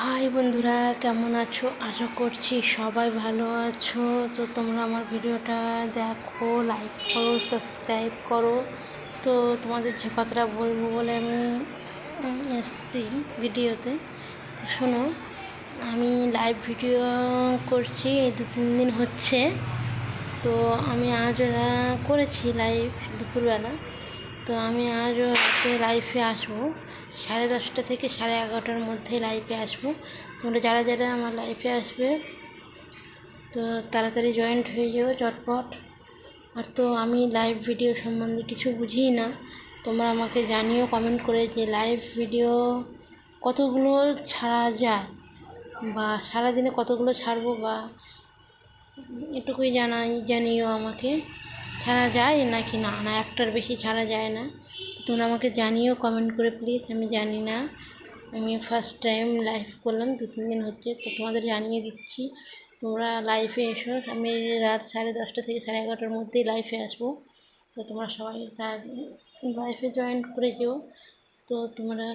High বন্ধুরা, কেমন আছো? আশা করছি সবাই ভালো আছো। তো তোমরা আমার ভিডিওটা দেখো, লাইক করো, সাবস্ক্রাইব করো। তো তোমাদের যে কথাটা বলবো বলে আমি এসছি ভিডিওতে। তো শোনো, আমি লাইভ ভিডিও করছি, এই 2-3 দিন হচ্ছে। তো আমি আজ করেছি লাইভ দুপুরবেলা। তো আমি আজও রাতে লাইভে আসবো, 10:30 থেকে 11:30টার মধ্যে লাইভে আসবো। তোমরা যারা যারা আমার লাইভে আসবে তো তাড়াতাড়ি জয়েন্ট হয়ে যাও চটপট। আর তো আমি লাইভ ভিডিও সম্বন্ধে কিছু বুঝি না, তোমরা আমাকে জানিও কমেন্ট করে যে লাইভ ভিডিও কতগুলো ছাড়া যায়, বা সারাদিনে কতগুলো ছাড়বো, বা এটুকুই জানিও আমাকে, ছাড়া যায় নাকি না একটার বেশি ছাড়া যায় না। তো তোমরা আমাকে জানিও কমেন্ট করে প্লিজ। আমি জানি না, আমি ফার্স্ট টাইম লাইভ করলাম, 2-3 দিন হচ্ছে। তো তোমাদের জানিয়ে দিচ্ছি, তোমরা লাইভে এসো। আমি রাত 10:30 থেকে 11:30টার মধ্যেই লাইভে আসবো। তো তোমরা সবাই তার লাইভে জয়েন করে যেও। তো তোমরা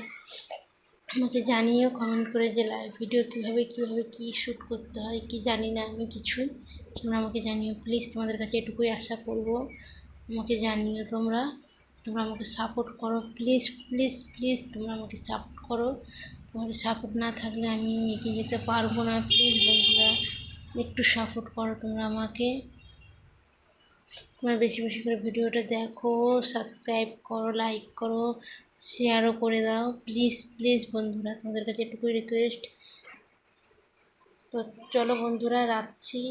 আমাকে জানিও কমেন্ট করে যে লাইভ ভিডিও কীভাবে কী শ্যুট করতে হয়, কি জানি না আমি কিছুই। তোমরা আমাকে জানিও প্লিজ, তোমাদের কাছে এটুকুই আশা করব। আমাকে জানিও তোমরা আমাকে সাপোর্ট করো প্লিজ প্লিজ প্লিজ। তোমরা আমাকে সাপোর্ট করো, তোমাদের সাপোর্ট না থাকলে আমি এগিয়ে যেতে পারবো না। প্লিজ বন্ধুরা, একটু সাপোর্ট করো তোমরা আমাকে। তোমরা বেশি বেশি করে ভিডিওটা দেখো, সাবস্ক্রাইব করো, লাইক করো, শেয়ারও করে দাও প্লিজ প্লিজ বন্ধুরা, তোমাদের কাছে এটুকুই রিকোয়েস্ট। তো চলো বন্ধুরা, রাখছি।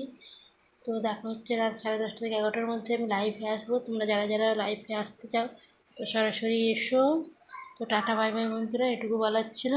তো দেখা হচ্ছে রাত 10:30 থেকে 11টার মধ্যে আমি লাইভে আসবো। তোমরা যারা যারা লাইভে আসতে চাও তো সরাসরি এসো। তো টাটা বাই বাই বন্ধুরা, এটুকু বলার ছিল।